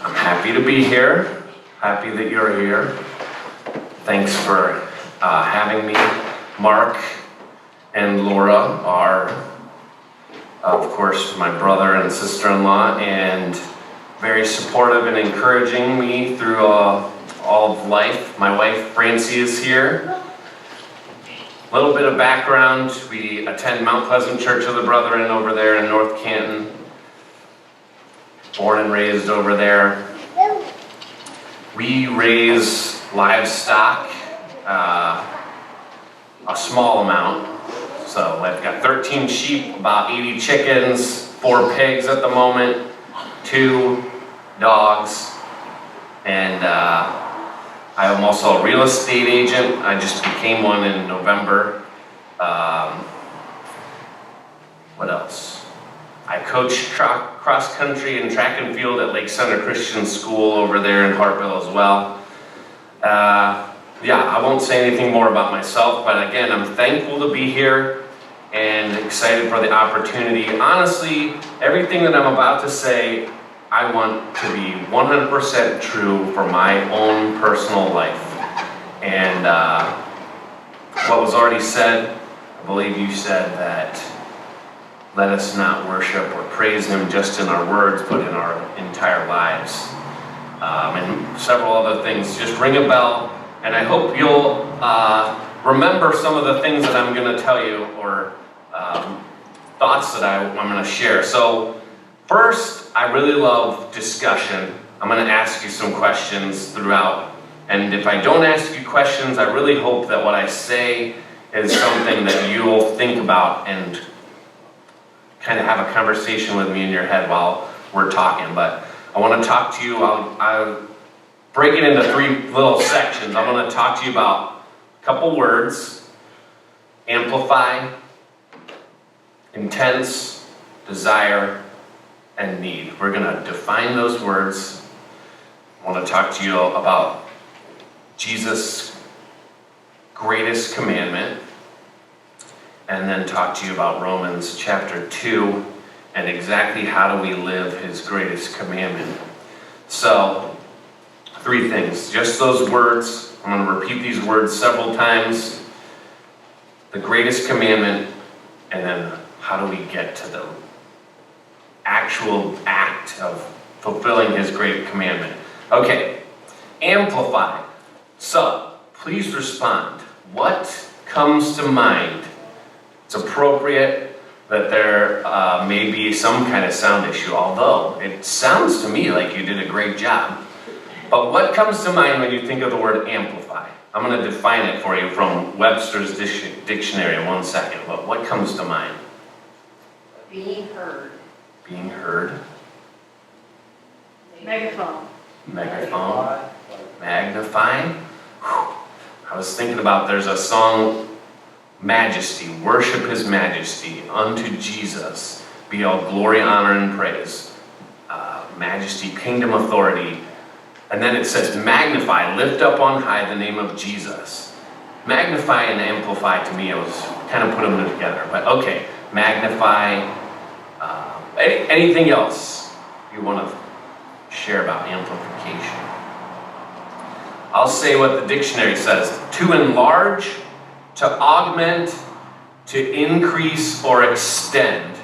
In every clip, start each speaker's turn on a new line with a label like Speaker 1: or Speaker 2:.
Speaker 1: I'm happy to be here. Happy that you're here. Thanks for having me. Mark and Laura are, of course, my brother and sister-in-law, and very supportive and encouraging me through all of life. My wife, Francie, is here. A little bit of background. We attend Mount Pleasant Church of the Brethren over there in North Canton. Born and raised over there. We raise livestock, a small amount. So I've got 13 sheep, about 80 chickens, 4 pigs at the moment, 2 dogs, and I am also a real estate agent. I just became one in November. What else? I coach cross country and track and field at Lake Center Christian School over there in Hartville as well. I won't say anything more about myself, but again, I'm thankful to be here and excited for the opportunity. Honestly, everything that I'm about to say, I want to be 100% true for my own personal life. And what was already said, I believe you said that let us not worship or praise Him just in our words, but in our entire lives. And several other things just ring a bell, and I hope you'll remember some of the things that I'm going to tell you, or thoughts that I'm going to share. So first, I really love discussion. I'm going to ask you some questions throughout, and if I don't ask you questions, I really hope that what I say is something that you'll think about and kind of have a conversation with me in your head while we're talking. But I want to talk to you, I'll break it into 3 little sections. I'm going to talk to you about a couple words: amplify, intense, desire, and need. We're going to define those words. I want to talk to you about Jesus' greatest commandment, and then talk to you about Romans chapter 2 and exactly how do we live His greatest commandment. So, 3 things. Just those words. I'm going to repeat these words several times. The greatest commandment, and then how do we get to the actual act of fulfilling His great commandment. Okay, amplify. So, please respond. What comes to mind? It's appropriate that there may be some kind of sound issue, although it sounds to me like you did a great job. But what comes to mind when you think of the word amplify? I'm going to define it for you from Webster's dictionary in 1 second, but what comes to mind?
Speaker 2: Being heard.
Speaker 1: Being heard.
Speaker 2: Megaphone.
Speaker 1: Megaphone. Magnify. Whew. I was thinking about, there's a song, Majesty, worship His majesty, unto Jesus be all glory, honor, and praise. Majesty, kingdom, authority. And then it says magnify, lift up on high the name of Jesus. Magnify and amplify, to me, I was kind of putting them together. But okay, magnify. Anything else you want to share about amplification? I'll say what the dictionary says. To enlarge, to augment, to increase or extend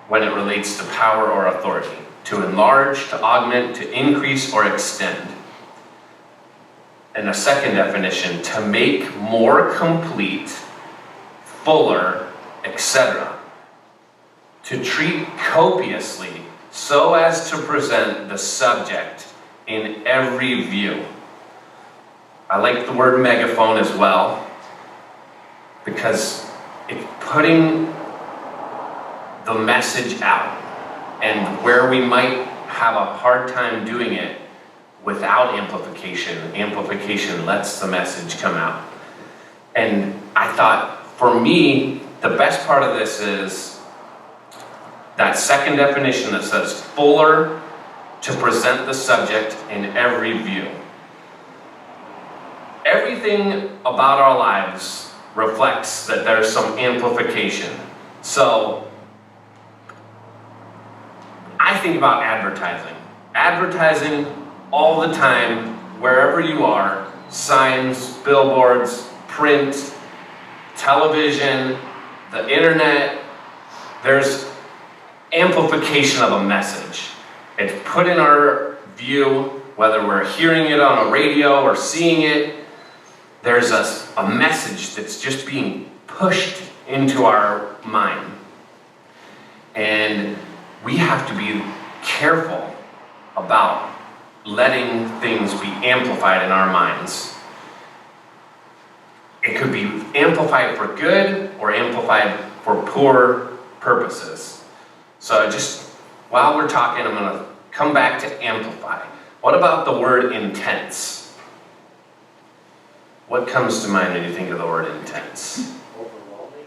Speaker 1: when it relates to power or authority. To enlarge, to augment, to increase or extend. And a second definition, to make more complete, fuller, etc. To treat copiously so as to present the subject in every view. I like the word megaphone as well, because it's putting the message out, and where we might have a hard time doing it without amplification lets the message come out. And I thought, for me, the best part of this is that second definition that says fuller, to present the subject in every view. Everything about our lives reflects that there's some amplification. So I think about advertising. advertising all the time, wherever you are, signs, billboards, print, television, the internet, there's amplification of a message. It's put in our view, whether we're hearing it on a radio or seeing it, there's a message that's just being pushed into our mind. And we have to be careful about letting things be amplified in our minds. It could be amplified for good or amplified for poor purposes. So just while we're talking, I'm going to come back to amplify. What about the word intense? What comes to mind when you think of the word intense?
Speaker 2: Overwhelming.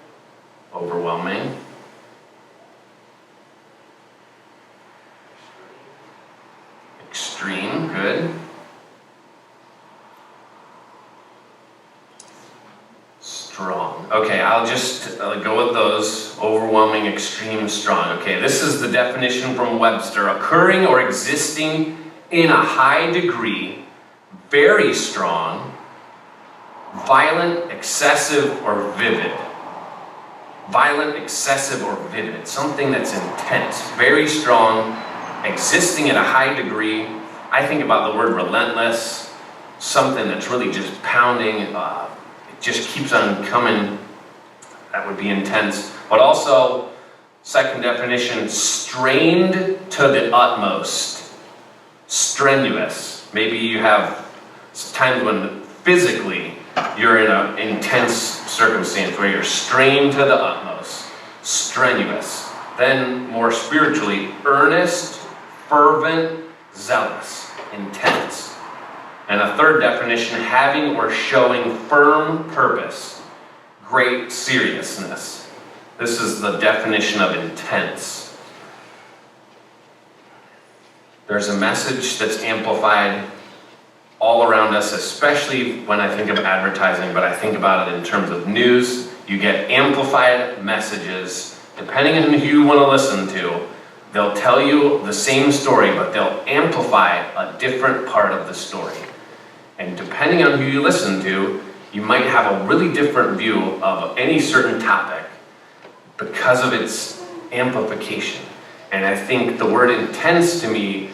Speaker 1: Overwhelming. Extreme, good. Strong. Okay, I'll just go with those. Overwhelming, extreme, strong. Okay, this is the definition from Webster. Occurring or existing in a high degree, very strong, violent, excessive, or vivid. Violent, excessive, or vivid. Something that's intense, very strong, existing at a high degree. I think about the word relentless, something that's really just pounding, it just keeps on coming. That would be intense. But also, second definition, strained to the utmost. Strenuous. Maybe you have times when physically you're in an intense circumstance where you're strained to the utmost. Strenuous. Then more spiritually, earnest, fervent, zealous, intense. And a third definition, having or showing firm purpose, great seriousness. This is the definition of intense. There's a message that's amplified all around us, especially when I think of advertising, but I think about it in terms of news. You get amplified messages, depending on who you want to listen to. They'll tell you the same story, but they'll amplify a different part of the story. And depending on who you listen to, you might have a really different view of any certain topic because of its amplification. And I think the word intense to me,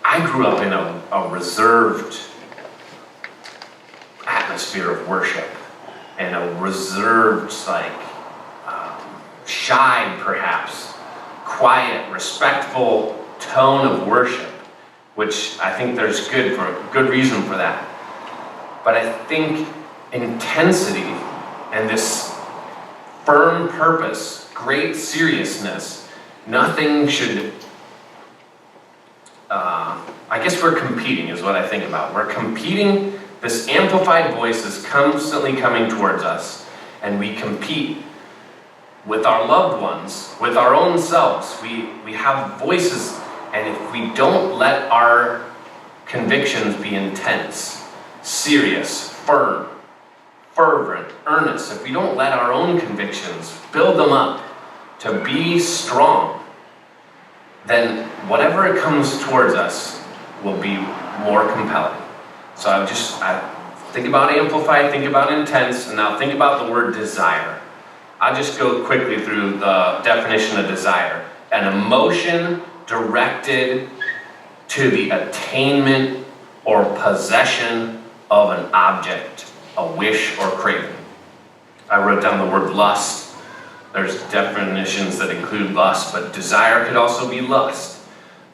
Speaker 1: I grew up in a reserved atmosphere of worship. And a reserved, shy perhaps, quiet, respectful tone of worship, which I think there's good reason for that. But I think intensity and this firm purpose, great seriousness, nothing should, I guess we're competing is what I think about. We're competing. This amplified voice is constantly coming towards us, and we compete with our loved ones, with our own selves. We have voices, and if we don't let our convictions be intense, serious, firm, fervent, earnest, if we don't let our own convictions build them up to be strong, then whatever it comes towards us will be more compelling. So I think about amplify, think about intense, and now think about the word desire. I'll just go quickly through the definition of desire. An emotion directed to the attainment or possession of an object, a wish or craving. I wrote down the word lust. There's definitions that include lust, but desire could also be lust.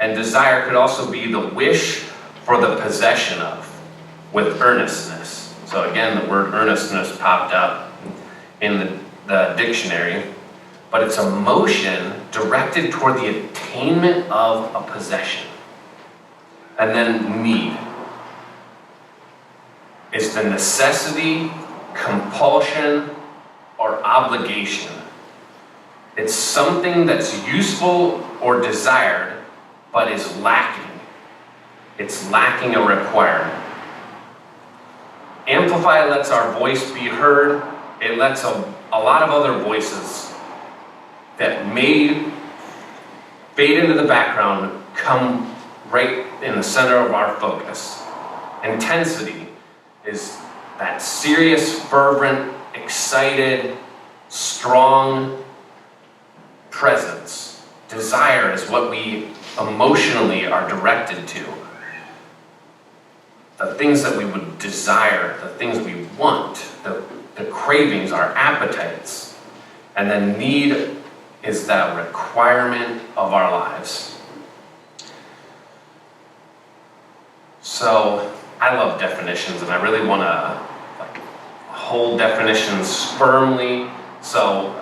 Speaker 1: And desire could also be the wish for the possession of, with earnestness. So again, the word earnestness popped up in the dictionary, but it's a motion directed toward the attainment of a possession. And then need is the necessity, compulsion, or obligation. It's something that's useful or desired, but is lacking. It's lacking a requirement. Amplify lets our voice be heard. It lets a lot of other voices that may fade into the background come right in the center of our focus. Intensity is that serious, fervent, excited, strong presence. Desire is what we emotionally are directed to. The things that we would desire, the things we want, the cravings, our appetites. And then need is the requirement of our lives. So I love definitions, and I really want to hold definitions firmly. So,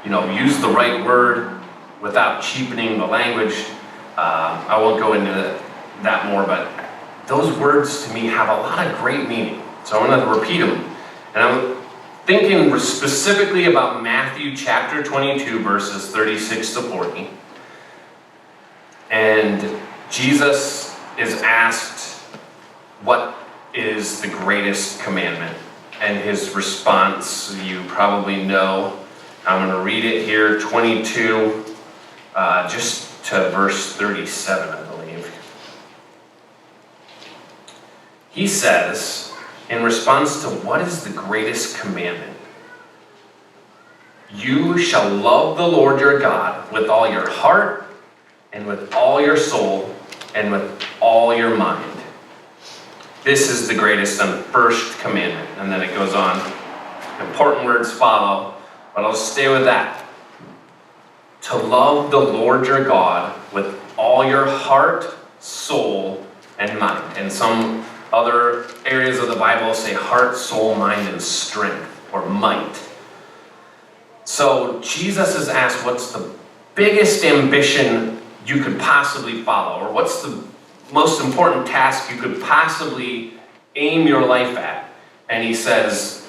Speaker 1: use the right word without cheapening the language. I won't go into that more, but those words to me have a lot of great meaning. So I'm going to repeat them. And I'm thinking specifically about Matthew chapter 22, verses 36 to 40. And Jesus is asked, what is the greatest commandment? And his response, you probably know. I'm going to read it here, 22, just to verse 37, I believe. He says, in response to what is the greatest commandment? You shall love the Lord your God with all your heart and with all your soul and with all your mind. This is the greatest and first commandment. And then it goes on. Important words follow, but I'll stay with that. To love the Lord your God with all your heart, soul, and mind. And some other areas of the Bible say heart, soul, mind, and strength, or might. So Jesus is asked, what's the biggest ambition you could possibly follow? Or what's the most important task you could possibly aim your life at? And he says,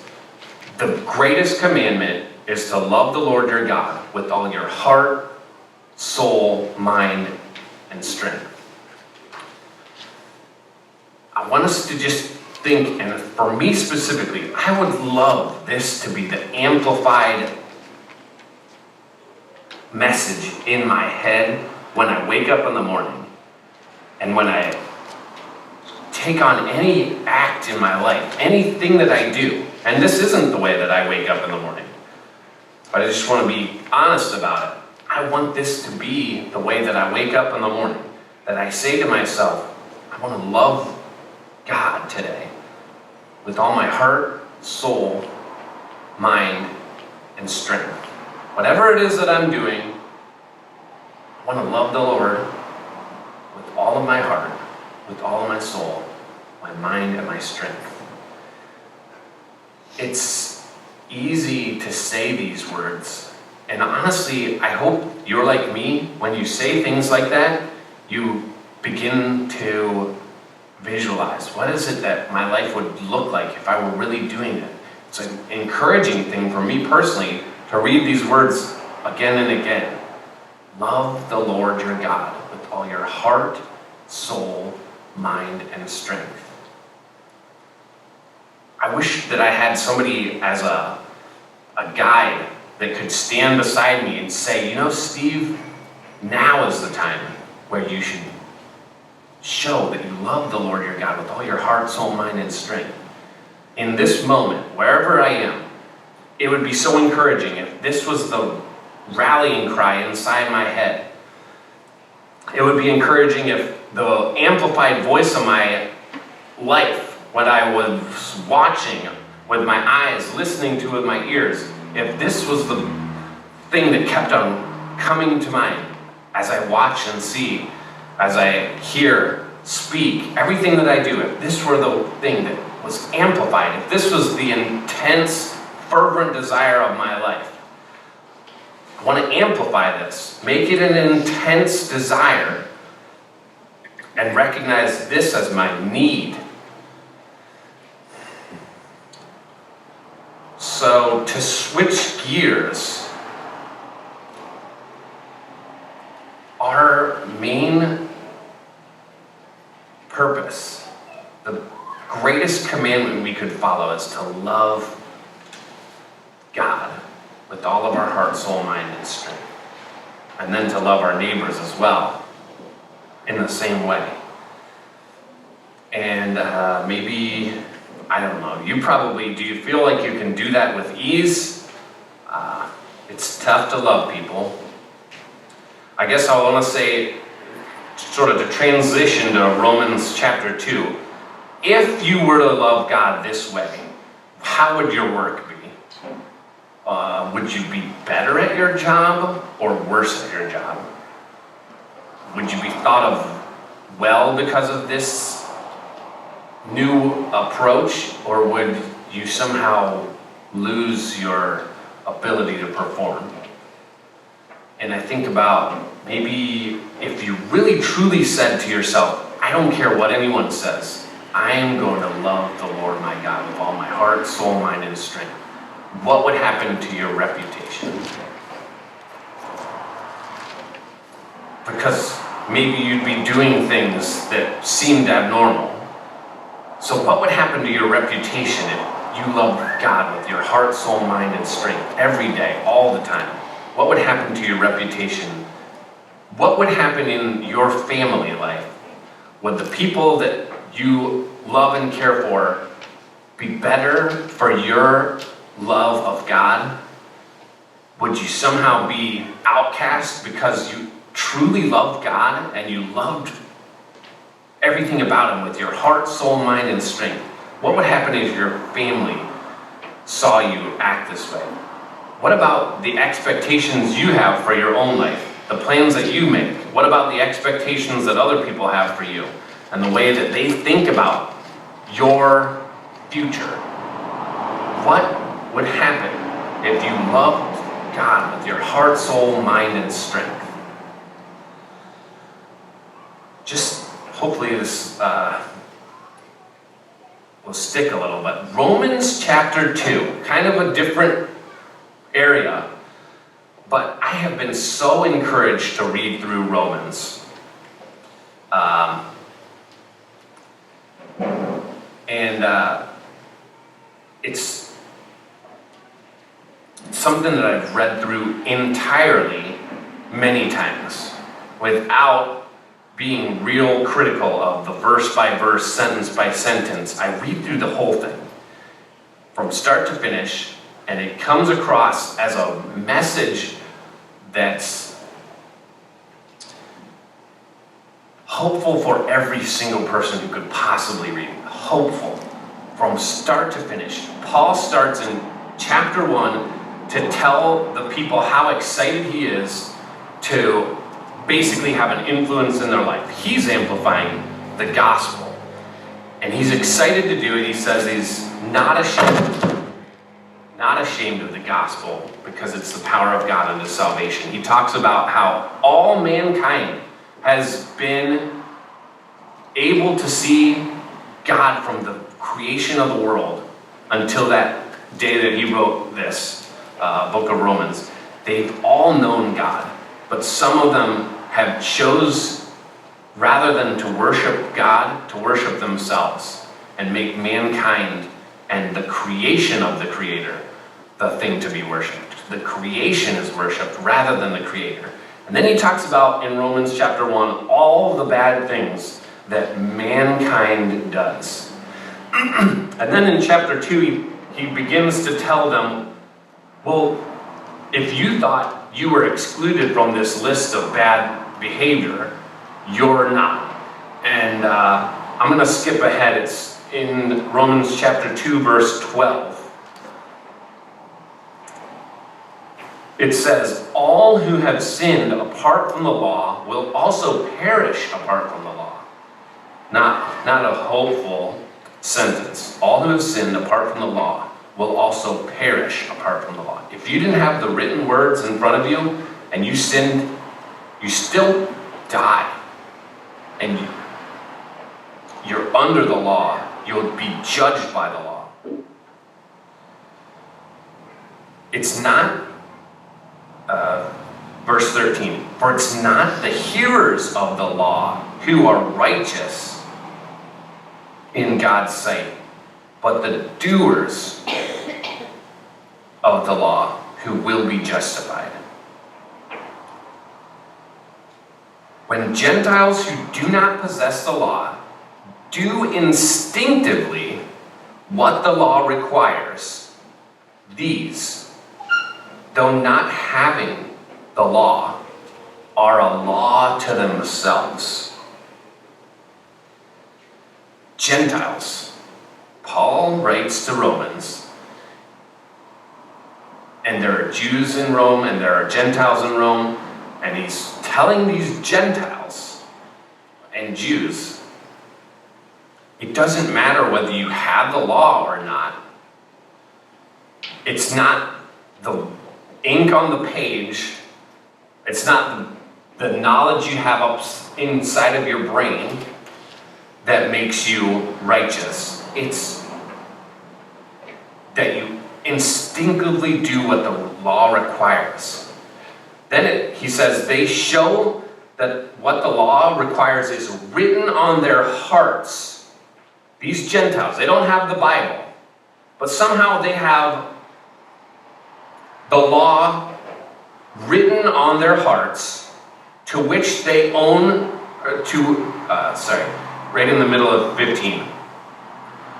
Speaker 1: the greatest commandment is to love the Lord your God with all your heart, soul, mind, and strength. I want us to just think, and for me specifically, I would love this to be the amplified message in my head when I wake up in the morning and when I take on any act in my life, anything that I do. And this isn't the way that I wake up in the morning, but I just want to be honest about it. I want this to be the way that I wake up in the morning, that I say to myself, I want to love God today with all my heart, soul, mind, and strength. Whatever it is that I'm doing, I want to love the Lord with all of my heart, with all of my soul, my mind, and my strength. It's easy to say these words, and honestly, I hope you're like me. When you say things like that, you begin to visualize, what is it that my life would look like if I were really doing it? It's an encouraging thing for me personally to read these words again and again. Love the Lord your God with all your heart, soul, mind, and strength. I wish that I had somebody as a guide that could stand beside me and say, Steve, now is the time where you should show that you love the Lord your God with all your heart, soul, mind, and strength. In this moment, wherever I am, it would be so encouraging if this was the rallying cry inside my head. It would be encouraging if the amplified voice of my life, what I was watching with my eyes, listening to with my ears, if this was the thing that kept on coming to mind as I watch and see, as I hear, speak, everything that I do, if this were the thing that was amplified, if this was the intense, fervent desire of my life, I want to amplify this, make it an intense desire, and recognize this as my need. So to switch gears, our main purpose, the greatest commandment we could follow is to love God with all of our heart, soul, mind, and strength. And then to love our neighbors as well in the same way. And maybe, I don't know, do you feel like you can do that with ease? It's tough to love people. I guess I want to say, sort of to transition to Romans chapter 2, if you were to love God this way, how would your work be? Would you be better at your job or worse at your job? Would you be thought of well because of this new approach, or would you somehow lose your ability to perform? And I think about maybe if you really truly said to yourself, I don't care what anyone says, I am going to love the Lord my God with all my heart, soul, mind, and strength. What would happen to your reputation? Because maybe you'd be doing things that seemed abnormal. So what would happen to your reputation if you loved God with your heart, soul, mind, and strength every day, all the time? What would happen to your reputation? What would happen in your family life? Would the people that you love and care for be better for your love of God? Would you somehow be outcast because you truly loved God and you loved everything about Him with your heart, soul, mind, and strength? What would happen if your family saw you act this way? What about the expectations you have for your own life? The plans that you make? What about the expectations that other people have for you? And the way that they think about your future? What would happen if you loved God with your heart, soul, mind, and strength? Just hopefully this will stick a little, but Romans chapter 2, kind of a different area, but I have been so encouraged to read through Romans. It's something that I've read through entirely many times without being real critical of the verse by verse, sentence by sentence. I read through the whole thing from start to finish, and it comes across as a message that's hopeful for every single person who could possibly read it. Hopeful from start to finish. Paul starts in chapter 1 to tell the people how excited he is to basically have an influence in their life. He's amplifying the gospel, and he's excited to do it. He says he's not ashamed of the gospel because it's the power of God unto salvation. He talks about how all mankind has been able to see God from the creation of the world until that day that he wrote this book of Romans. They've all known God, but some of them have chose, rather than to worship God, to worship themselves and make mankind and the creation of the Creator the thing to be worshipped. The creation is worshipped rather than the Creator. And then he talks about, in Romans chapter 1, all the bad things that mankind does. And then in chapter 2, he begins to tell them, well, if you thought you were excluded from this list of bad behavior, you're not. And I'm going to skip ahead. It's in Romans chapter 2, verse 12. It says, all who have sinned apart from the law will also perish apart from the law. Not a hopeful sentence. All who have sinned apart from the law will also perish apart from the law. If you didn't have the written words in front of you and you sinned, you still die. And you're under the law. You'll be judged by the law. It's not verse 13, for it's not the hearers of the law who are righteous in God's sight, but the doers of the law who will be justified. When Gentiles who do not possess the law do instinctively what the law requires, these, though not having the law, are a law to themselves. Gentiles. Paul writes to Romans, and there are Jews in Rome and there are Gentiles in Rome, and he's telling these Gentiles and Jews, it doesn't matter whether you have the law or not. It's not the ink on the page. It's not the knowledge you have up inside of your brain that makes you righteous. It's that you instinctively do what the law requires. Then he says they show that what the law requires is written on their hearts. These Gentiles, they don't have the Bible, but somehow they have the law written on their hearts, to which they own, right in the middle of 15,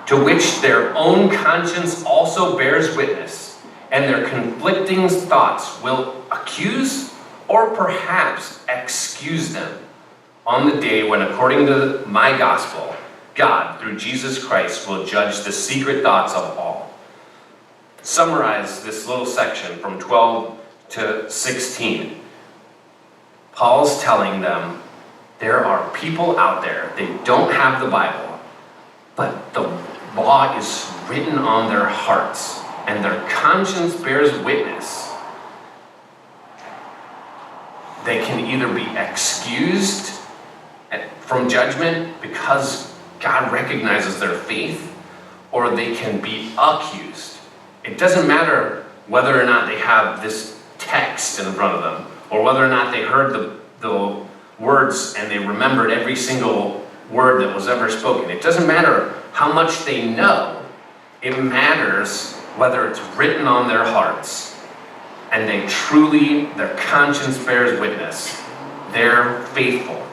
Speaker 1: to which their own conscience also bears witness, and their conflicting thoughts will accuse or perhaps excuse them on the day when, according to my gospel, God, through Jesus Christ, will judge the secret thoughts of all. Summarize this little section from 12 to 16. Paul's telling them there are people out there, they don't have the Bible, but the law is written on their hearts, and their conscience bears witness. They can either be excused from judgment because God recognizes their faith, or they can be accused. It doesn't matter whether or not they have this text in front of them, or whether or not they heard the words and they remembered every single word that was ever spoken. It doesn't matter how much they know. It matters whether it's written on their hearts and they truly, their conscience bears witness. They're faithful.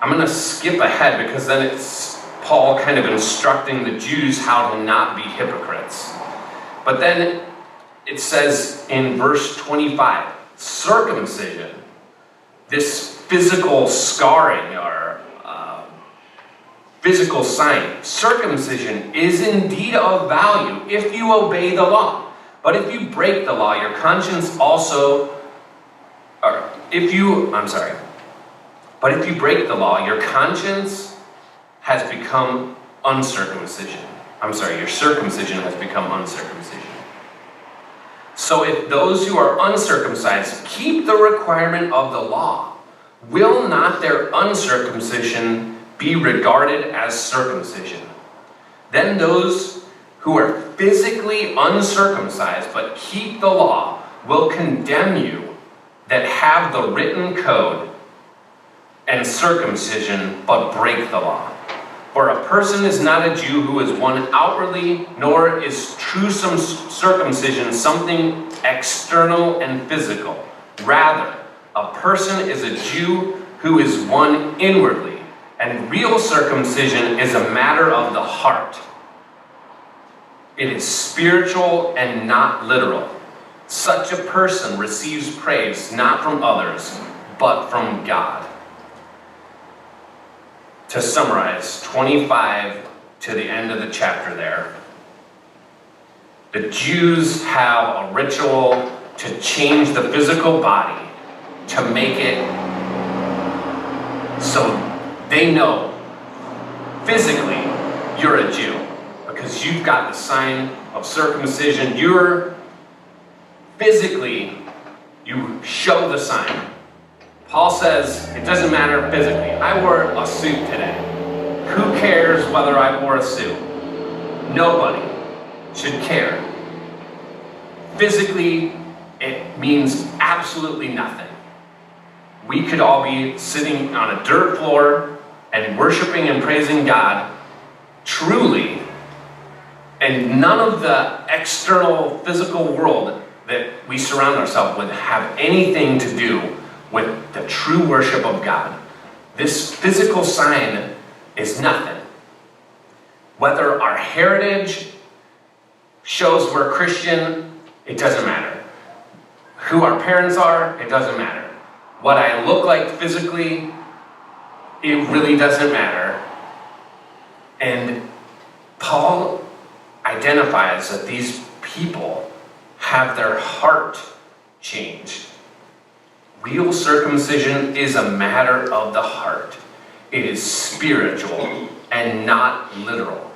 Speaker 1: I'm going to skip ahead because then it's Paul kind of instructing the Jews how to not be hypocrites. But then it says in verse 25, circumcision, this physical scarring or physical sign, circumcision is indeed of value if you obey the law. But if you break the law, your conscience also, but if you break the law, your conscience has become uncircumcision. Your circumcision has become uncircumcision. So if those who are uncircumcised keep the requirement of the law, will not their uncircumcision be regarded as circumcision? Then those who are physically uncircumcised but keep the law will condemn you that have the written code and circumcision but break the law. For a person is not a Jew who is one outwardly, nor is true circumcision something external and physical. Rather, a person is a Jew who is one inwardly, and real circumcision is a matter of the heart. It is spiritual and not literal. Such a person receives praise not from others, but from God. To summarize, 25 to the end of the chapter there, the Jews have a ritual to change the physical body to make it so they know physically you're a Jew because you've got the sign of circumcision. You're physically, you show the sign. Paul says it doesn't matter physically. I wore a suit today. Who cares whether I wore a suit? Nobody should care. Physically, it means absolutely nothing. We could all be sitting on a dirt floor and worshiping and praising God truly, And none of the external physical world that we surround ourselves with have anything to do with the true worship of God. This physical sign is nothing. Whether our heritage shows we're Christian, it doesn't matter. Who our parents are, it doesn't matter. What I look like physically, it really doesn't matter. And Paul identifies that these people have their heart changed. Real circumcision is a matter of the heart. It is spiritual and not literal.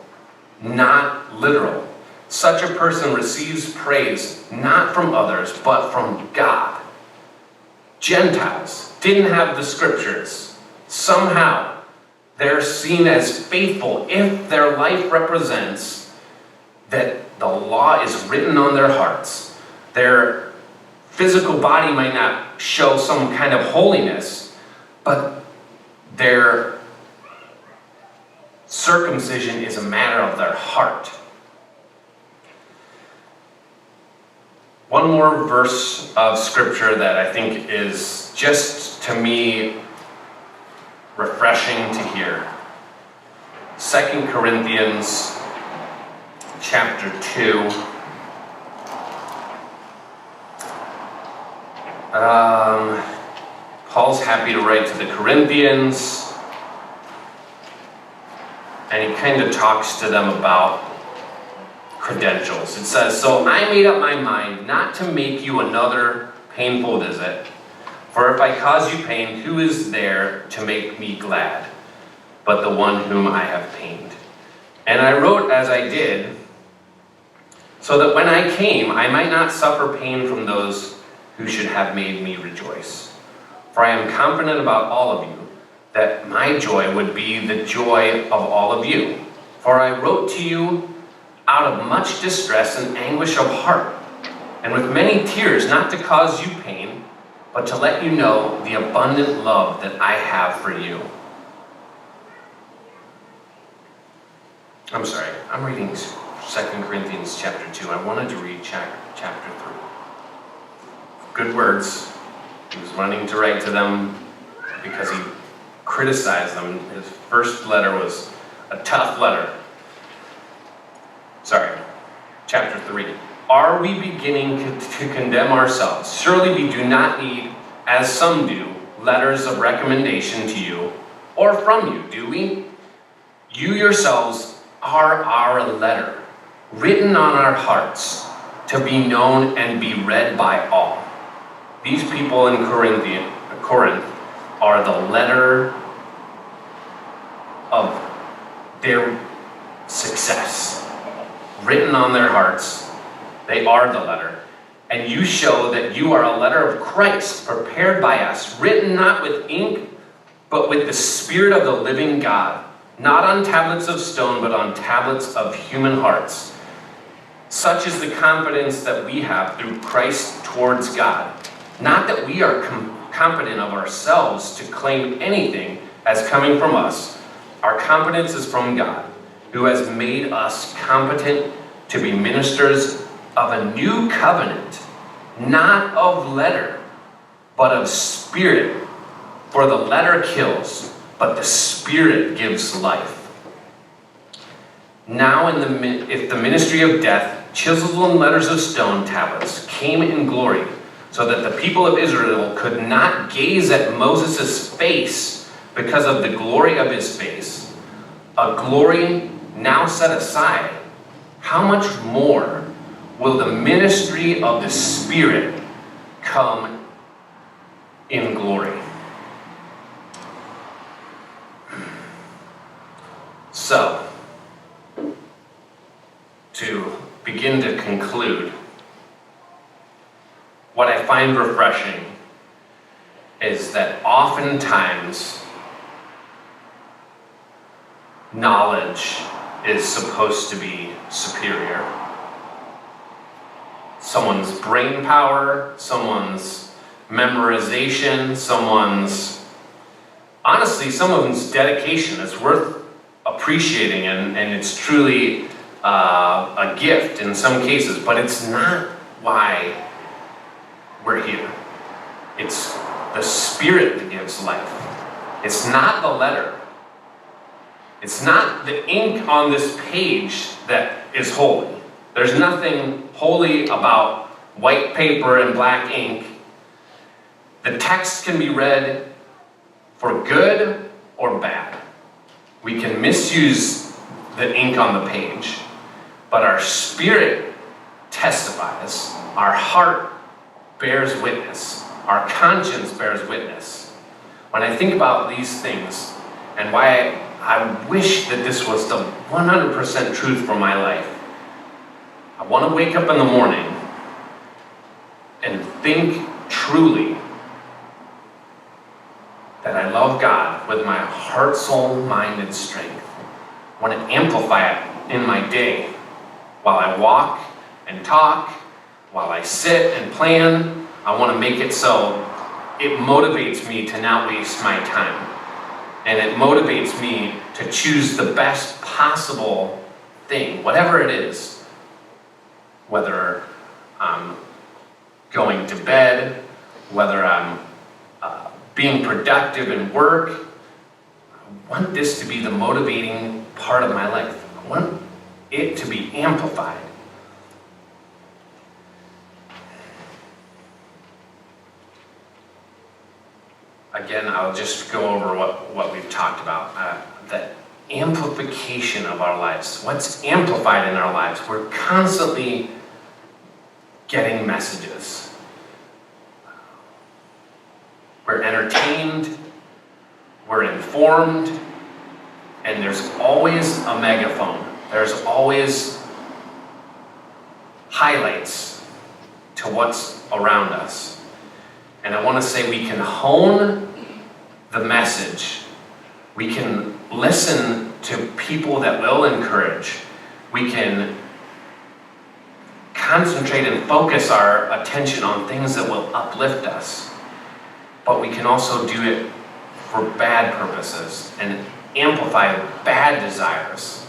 Speaker 1: Not literal. Such a person receives praise not from others, but from God. Gentiles didn't have the scriptures. Somehow, they're seen as faithful if their life represents that the law is written on their hearts. Their physical body might not show some kind of holiness, but their circumcision is a matter of their heart. One more verse of scripture that I think is just, to me, refreshing to hear. 2 Corinthians chapter 2. Paul's happy to write to the Corinthians, and he kind of talks to them about credentials. It says, "So I made up my mind not to make you another painful visit. For if I cause you pain, who is there to make me glad, but the one whom I have pained? And I wrote as I did, so that when I came, I might not suffer pain from those who should have made me rejoice. For I am confident about all of you, that my joy would be the joy of all of you. For I wrote to you out of much distress and anguish of heart, and with many tears, not to cause you pain, but to let you know the abundant love that I have for you." I'm sorry, I'm reading 2 Corinthians chapter 2. I wanted to read chapter 3. Good words. He was running to write to them because he criticized them. His first letter was a tough letter. Chapter 3. Are we beginning to condemn ourselves? Surely we do not need, as some do, letters of recommendation to you or from you, do we? You yourselves are our letter, written on our hearts, to be known and be read by all. These people in Corinth are the letter of their success, written on their hearts. They are the letter. And you show that you are a letter of Christ, prepared by us, written not with ink, but with the Spirit of the living God, not on tablets of stone, but on tablets of human hearts. Such is the confidence that we have through Christ towards God. Not that we are confident of ourselves to claim anything as coming from us. Our confidence is from God, who has made us competent to be ministers of a new covenant, not of letter, but of spirit. For the letter kills, but the Spirit gives life. Now, if the ministry of death, chiseled in letters of stone tablets, came in glory, so that the people of Israel could not gaze at Moses' face because of the glory of his face, a glory now set aside, how much more will the ministry of the Spirit come in glory? So, to begin to conclude, what I find refreshing is that oftentimes knowledge is supposed to be superior. Someone's brain power, someone's memorization, someone's dedication is worth appreciating, and it's truly a gift in some cases, but it's not why we're here. It's the Spirit that gives life. It's not the letter. It's not the ink on this page that is holy. There's nothing holy about white paper and black ink. The text can be read for good or bad. We can misuse the ink on the page, but our spirit testifies. Our heart bears witness. Our conscience bears witness. When I think about these things and why I wish that this was the 100% truth for my life, I want to wake up in the morning and think truly that I love God with my heart, soul, mind, and strength. I want to amplify it in my day while I walk and talk, while I sit and plan. I want to make it so it motivates me to not waste my time. And it motivates me to choose the best possible thing, whatever it is. Whether I'm going to bed, whether I'm being productive in work. I want this to be the motivating part of my life. I want it to be amplified. Again, I'll just go over what we've talked about. The amplification of our lives. What's amplified in our lives? We're constantly getting messages. We're entertained, we're informed, and there's always a megaphone. There's always highlights to what's around us. And I want to say we can hone the message. We can listen to people that will encourage. We can concentrate and focus our attention on things that will uplift us. But we can also do it for bad purposes and amplify bad desires,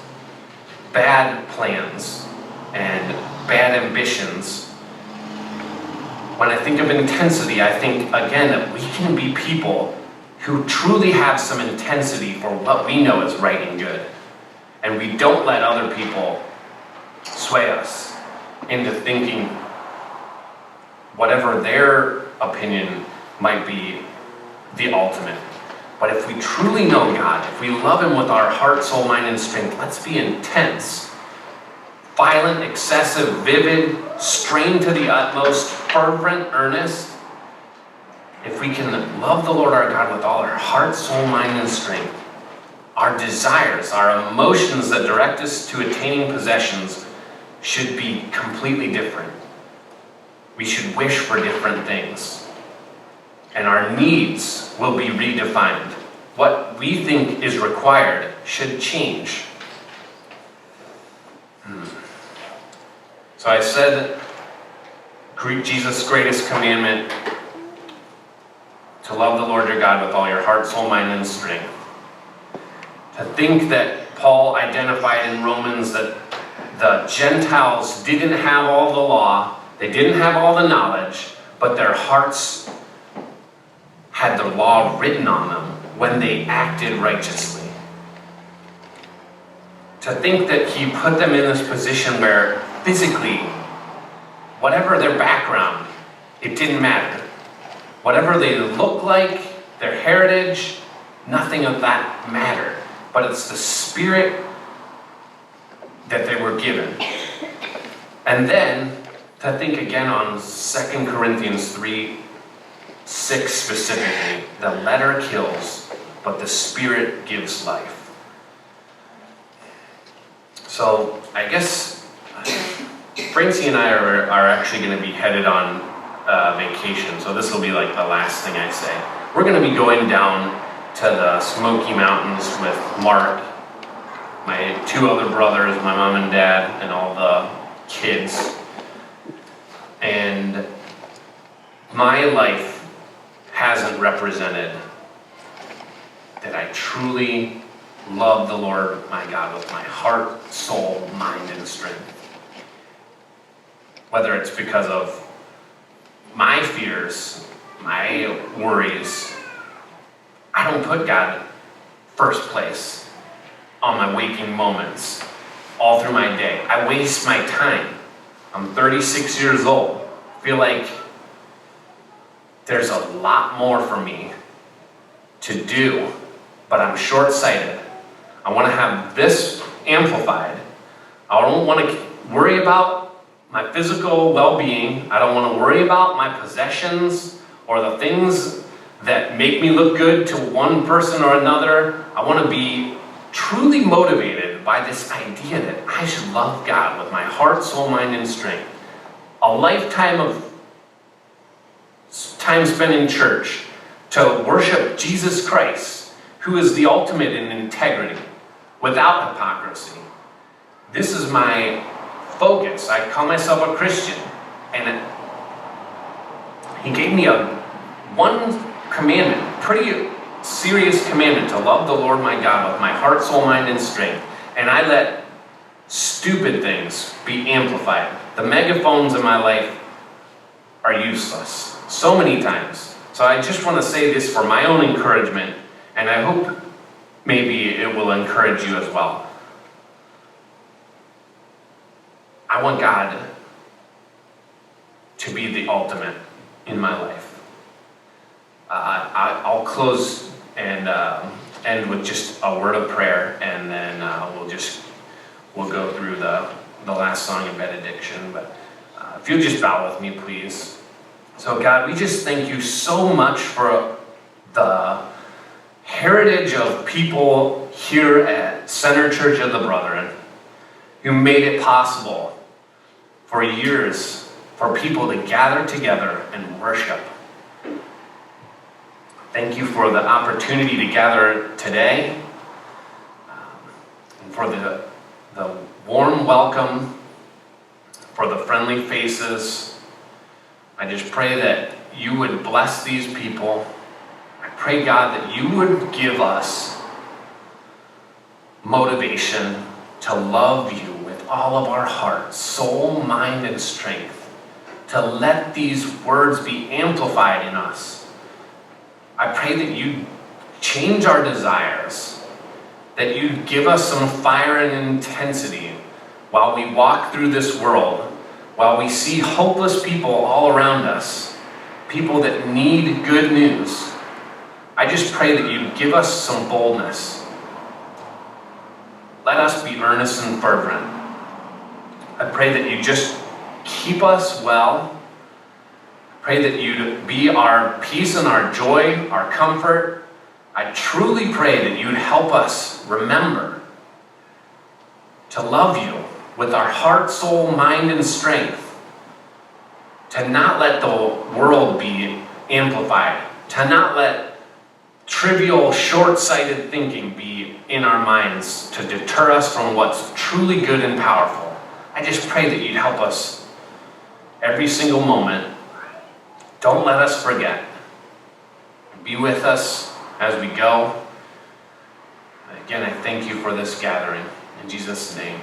Speaker 1: bad plans, and bad ambitions. When I think of intensity, I think, again, that we can be people who truly have some intensity for what we know is right and good. And we don't let other people sway us into thinking whatever their opinion might be the ultimate. But if we truly know God, if we love Him with our heart, soul, mind, and strength, let's be intense, violent, excessive, vivid, strained to the utmost, fervent, earnest. If we can love the Lord our God with all our heart, soul, mind, and strength, our desires, our emotions that direct us to attaining possessions should be completely different. We should wish for different things. And our needs will be redefined. What we think is required should change. So I said, Jesus' greatest commandment, to love the Lord your God with all your heart, soul, mind, and strength. To think that Paul identified in Romans that the Gentiles didn't have all the law, they didn't have all the knowledge, but their hearts had the law written on them when they acted righteously. To think that he put them in this position where physically, whatever their background, it didn't matter. Whatever they look like, their heritage, nothing of that mattered. But it's the Spirit that they were given. And then, to think again on 2 Corinthians 3:6 specifically, the letter kills, but the Spirit gives life. So I guess Francie and I are actually going to be headed on vacation, so this will be like the last thing I say. We're going to be going down to the Smoky Mountains with Mark, my two other brothers, my mom and dad, and all the kids. And my life hasn't represented that I truly love the Lord my God with my heart, soul, mind, and strength. Whether it's because of my fears, my worries, I don't put God first place on my waking moments all through my day. I waste my time. I'm 36 years old. I feel like there's a lot more for me to do, but I'm short-sighted. I want to have this amplified. I don't want to worry about my physical well-being. I don't want to worry about my possessions or the things that make me look good to one person or another. I want to be truly motivated by this idea that I should love God with my heart, soul, mind, and strength. A lifetime of time spent in church to worship Jesus Christ, who is the ultimate in integrity, without hypocrisy. This is my focus. I call myself a Christian, and he gave me one commandment, pretty serious commandment, to love the Lord my God with my heart, soul, mind, and strength. And I let stupid things be amplified. The megaphones in my life are useless so many times. So I just want to say this for my own encouragement, and I hope maybe it will encourage you as well. I want God to be the ultimate in my life. I'll close and end with just a word of prayer, and then we'll go through the last song of benediction. But if you'll just bow with me, please. So God, we just thank you so much for the heritage of people here at Center Church of the Brethren who made it possible for years for people to gather together and worship. Thank you for the opportunity to gather today, and for the warm welcome, for the friendly faces. I just pray that you would bless these people. I pray, God, that you would give us motivation to love you with all of our heart, soul, mind, and strength, to let these words be amplified in us. I pray that you change our desires, that you give us some fire and intensity while we walk through this world, while we see hopeless people all around us, people that need good news. I just pray that you give us some boldness. Let us be earnest and fervent. I pray that you just keep us well. Pray that you'd be our peace and our joy, our comfort. I truly pray that you'd help us remember to love you with our heart, soul, mind, and strength. To not let the world be amplified. To not let trivial, short-sighted thinking be in our minds to deter us from what's truly good and powerful. I just pray that you'd help us every single moment. Don't let us forget. Be with us as we go. Again, I thank you for this gathering. In Jesus' name.